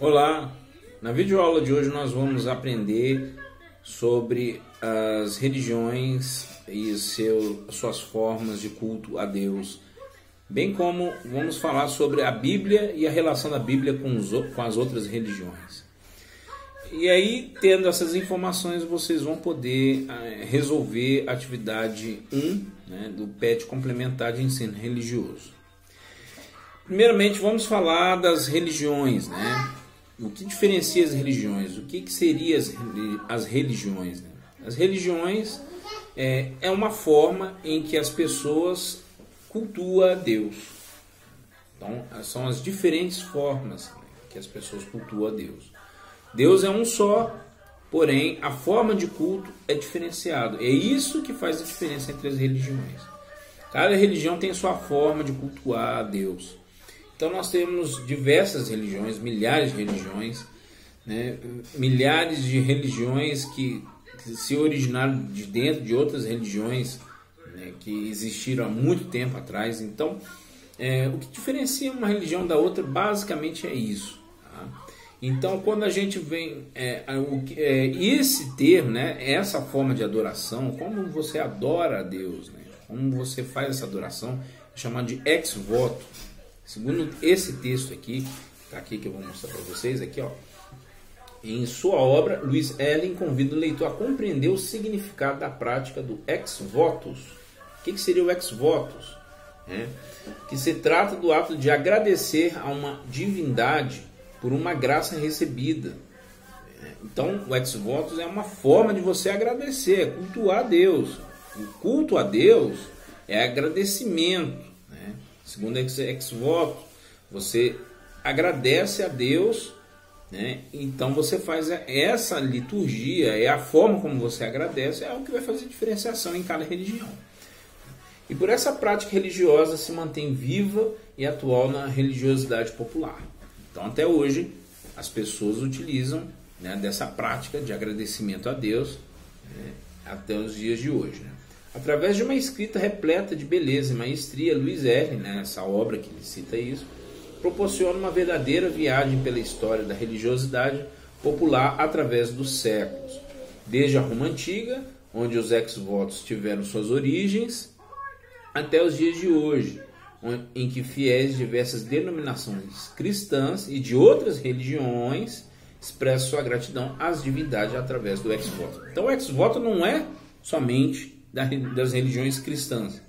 Olá, na videoaula de hoje nós vamos aprender sobre as religiões e suas formas de culto a Deus, bem como vamos falar sobre a Bíblia e a relação da Bíblia com as outras religiões. E aí, tendo essas informações, vocês vão poder resolver a atividade 1, do PET complementar de ensino religioso. Primeiramente, vamos falar das religiões, O que diferencia as religiões? O que seriam as religiões? As religiões é uma forma em que as pessoas cultuam a Deus. Então, são as diferentes formas que as pessoas cultuam a Deus. Deus é um só, porém a forma de culto é diferenciada. É isso que faz a diferença entre as religiões. Cada religião tem sua forma de cultuar a Deus. Então nós temos diversas religiões, milhares de religiões, milhares de religiões que se originaram de dentro de outras religiões, que existiram há muito tempo atrás. Então, o que diferencia uma religião da outra basicamente é isso. Tá? Então, quando a gente vem, esse termo, essa forma de adoração, como você adora a Deus, como você faz essa adoração, é chamado de ex voto. Segundo esse texto aqui, tá aqui que eu vou mostrar para vocês, aqui, ó, em sua obra, Louis Ellen convida o leitor a compreender o significado da prática do ex votus. O que seria o ex votus? Que se trata do ato de agradecer a uma divindade por uma graça recebida. Então, o ex votus é uma forma de você agradecer, cultuar a Deus. O culto a Deus é agradecimento. Segundo ex voto, você agradece a Deus, então você faz essa liturgia, é a forma como você agradece, é o que vai fazer diferenciação em cada religião. E por essa prática religiosa se mantém viva e atual na religiosidade popular. Então até hoje as pessoas utilizam dessa prática de agradecimento a Deus até os dias de hoje. Através de uma escrita repleta de beleza e maestria, Louis Ellen, essa obra que ele cita isso, proporciona uma verdadeira viagem pela história da religiosidade popular através dos séculos. Desde a Roma Antiga, onde os ex-votos tiveram suas origens, até os dias de hoje, em que fiéis de diversas denominações cristãs e de outras religiões expressam sua gratidão às divindades através do ex-voto. Então o ex-voto não é somente das religiões cristãs.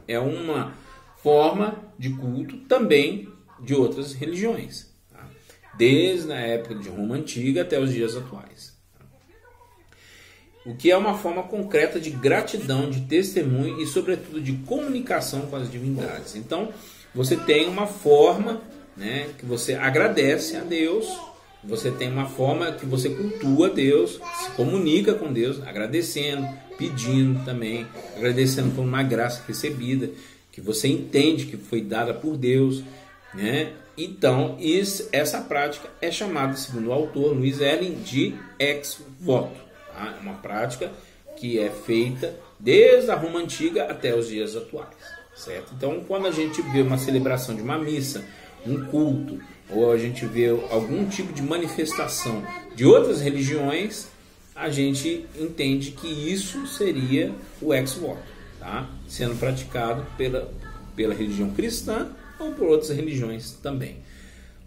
É uma forma de culto também de outras religiões, desde a época de Roma Antiga até os dias atuais. O que é uma forma concreta de gratidão, de testemunho e, sobretudo, de comunicação com as divindades. Então, você tem uma forma que você agradece a Deus, você tem uma forma que você cultua a Deus, se comunica com Deus, agradecendo, pedindo também, agradecendo por uma graça recebida, que você entende que foi dada por Deus. Então, essa prática é chamada, segundo o autor Louis Ellen, de ex voto. É uma prática que é feita desde a Roma Antiga até os dias atuais. Certo? Então, quando a gente vê uma celebração de uma missa, um culto, ou a gente vê algum tipo de manifestação de outras religiões, a gente entende que isso seria o ex voto, sendo praticado pela religião cristã ou por outras religiões também.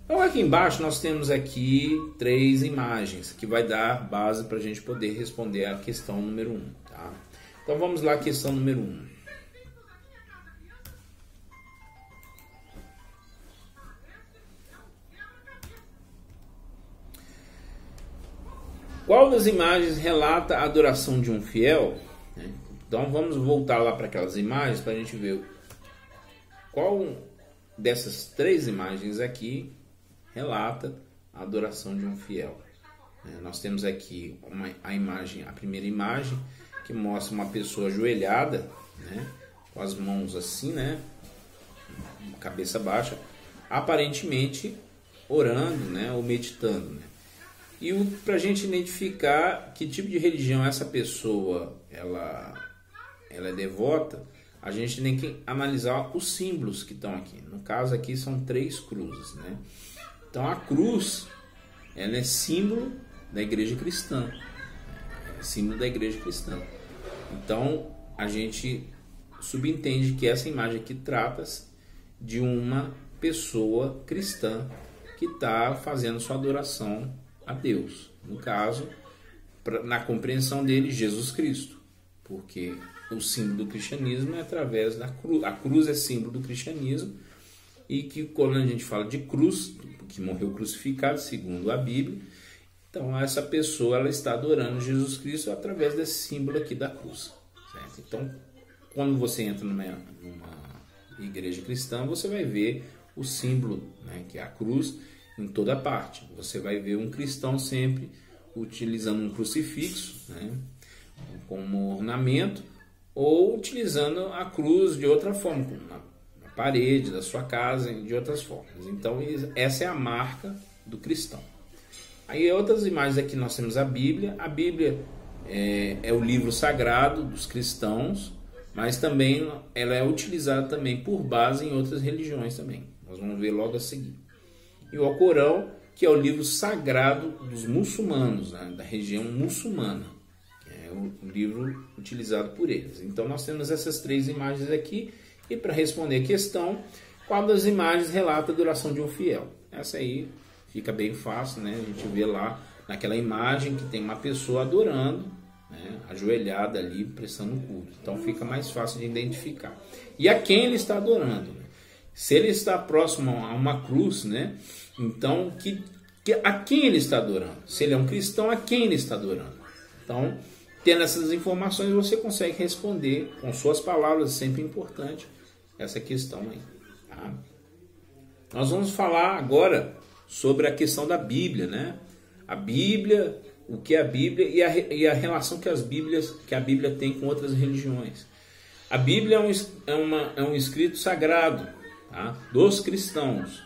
Então aqui embaixo nós temos aqui 3 imagens que vai dar base para a gente poder responder a questão número 1. Então vamos lá, questão número 1. Qual das imagens relata a adoração de um fiel? Então vamos voltar lá para aquelas imagens para a gente ver qual dessas 3 imagens aqui relata a adoração de um fiel. Nós temos aqui a primeira imagem, que mostra uma pessoa ajoelhada, com as mãos assim, cabeça baixa, aparentemente orando, ou meditando. E para a gente identificar que tipo de religião essa pessoa ela é devota, a gente tem que analisar os símbolos que estão aqui. No caso aqui são 3 cruzes, Então a cruz ela é símbolo da igreja cristã. É símbolo da igreja cristã. Então, a gente subentende que essa imagem aqui trata-se de uma pessoa cristã que está fazendo sua adoração a Deus. No caso, na compreensão dele, Jesus Cristo. Porque o símbolo do cristianismo é através da cruz. A cruz é símbolo do cristianismo. E que quando a gente fala de cruz, que morreu crucificado, segundo a Bíblia, então essa pessoa ela está adorando Jesus Cristo através desse símbolo aqui da cruz. Certo? Então, quando você entra numa igreja cristã, você vai ver o símbolo, né, que é a cruz, em toda parte. Você vai ver um cristão sempre utilizando um crucifixo, né, como ornamento, ou utilizando a cruz de outra forma, como na parede da sua casa, de outras formas. Então, essa é a marca do cristão. Aí, outras imagens aqui nós temos a Bíblia. A Bíblia é o livro sagrado dos cristãos, mas também ela é utilizada também por base em outras religiões também. Nós vamos ver logo a seguir. E o Alcorão, que é o livro sagrado dos muçulmanos, né, da região muçulmana. É o livro utilizado por eles. Então, nós temos essas três imagens aqui. E para responder a questão, qual das imagens relata a adoração de um fiel? Essa aí fica bem fácil, né? A gente vê lá naquela imagem que tem uma pessoa adorando, né, ajoelhada ali, prestando culto. Então fica mais fácil de identificar. E a quem ele está adorando? Né? Se ele está próximo a uma cruz, né? Então a quem ele está adorando? Se ele é um cristão, a quem ele está adorando? Então, tendo essas informações, você consegue responder com suas palavras, sempre importante, essa questão aí. Tá? Nós vamos falar agora sobre a questão da Bíblia, né? A Bíblia, o que é a Bíblia e a relação que a Bíblia tem com outras religiões. A Bíblia é um escrito sagrado, tá, dos cristãos,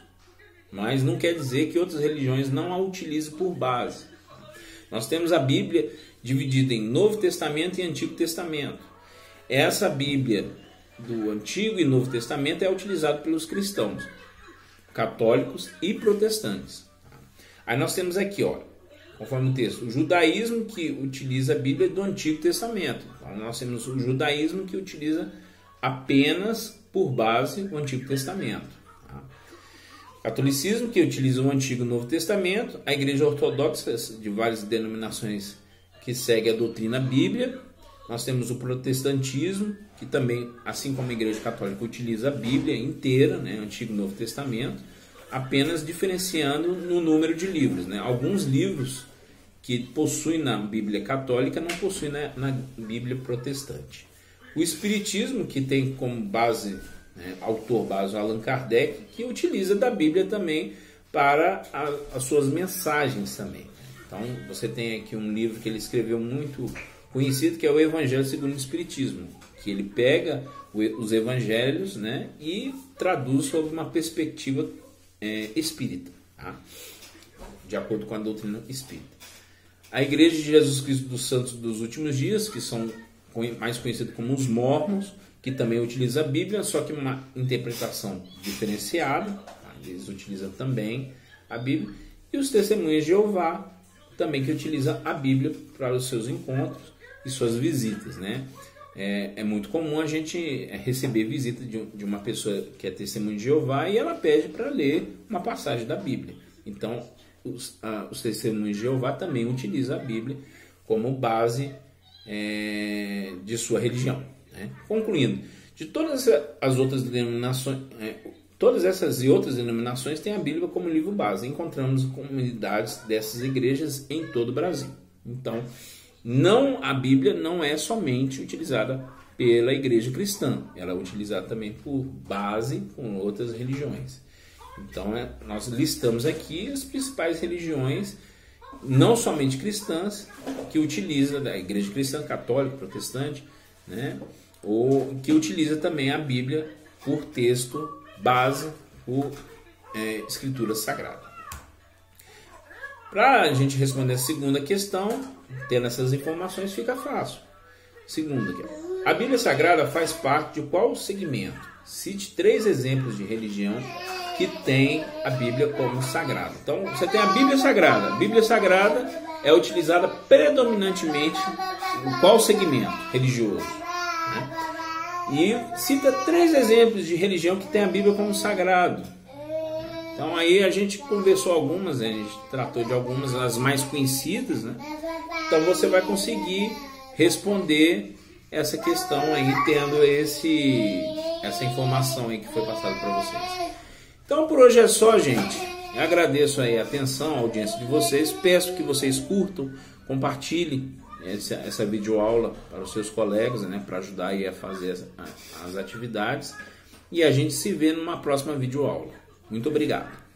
mas não quer dizer que outras religiões não a utilizem por base. Nós temos a Bíblia dividida em Novo Testamento e Antigo Testamento. Essa Bíblia do Antigo e Novo Testamento é utilizada pelos cristãos, católicos e protestantes. Aí nós temos aqui, ó, conforme o texto, o judaísmo que utiliza a Bíblia do Antigo Testamento. Então nós temos o judaísmo que utiliza apenas por base o Antigo Testamento. Catolicismo, que utiliza o Antigo e o Novo Testamento. A Igreja Ortodoxa, de várias denominações que segue a doutrina bíblia. Nós temos o protestantismo, que também, assim como a Igreja Católica, utiliza a Bíblia inteira, né, Antigo e Novo Testamento, apenas diferenciando no número de livros. Né? Alguns livros que possuem na Bíblia Católica não possuem na Bíblia Protestante. O Espiritismo, que tem como base, né, autor base Allan Kardec, que utiliza da Bíblia também para as suas mensagens também. Então, você tem aqui um livro que ele escreveu muito conhecido, que é o Evangelho segundo o Espiritismo, que ele pega os evangelhos, né, e traduz sob uma perspectiva espírita, tá? De acordo com a doutrina espírita. A Igreja de Jesus Cristo dos Santos dos Últimos Dias, que são mais conhecidos como os Mórmons, que também utiliza a Bíblia, só que uma interpretação diferenciada, tá? Eles utilizam também a Bíblia. E os Testemunhas de Jeová, também que utiliza a Bíblia para os seus encontros e suas visitas, né? É muito comum a gente receber visita de uma pessoa que é testemunha de Jeová e ela pede para ler uma passagem da Bíblia. Então, os testemunhos de Jeová também utilizam a Bíblia como base de sua religião. Né? Concluindo, de todas as outras denominações, todas essas e outras denominações têm a Bíblia como livro base. Encontramos comunidades dessas igrejas em todo o Brasil. Então, a Bíblia não é somente utilizada pela igreja cristã, ela é utilizada também por base com outras religiões. Então, nós listamos aqui as principais religiões, não somente cristãs, que utiliza da igreja cristã, católica, protestante, né? Ou que utiliza também a Bíblia por texto base, por escritura sagrada. Para a gente responder a segunda questão, tendo essas informações, fica fácil. Segunda, a Bíblia Sagrada faz parte de qual segmento? Cite 3 exemplos de religião que tem a Bíblia como sagrada. Então, você tem a Bíblia Sagrada. A Bíblia Sagrada é utilizada predominantemente em qual segmento religioso? Né? E cita 3 exemplos de religião que tem a Bíblia como sagrado. Então, aí a gente conversou algumas, né? A gente tratou de algumas, as mais conhecidas, né? Então, você vai conseguir responder essa questão aí, tendo essa informação aí que foi passada para vocês. Então, por hoje é só, gente. Eu agradeço aí a atenção, a audiência de vocês. Peço que vocês curtam, compartilhem essa videoaula para os seus colegas, né, para ajudar aí a fazer as atividades. E a gente se vê numa próxima videoaula. Muito obrigado.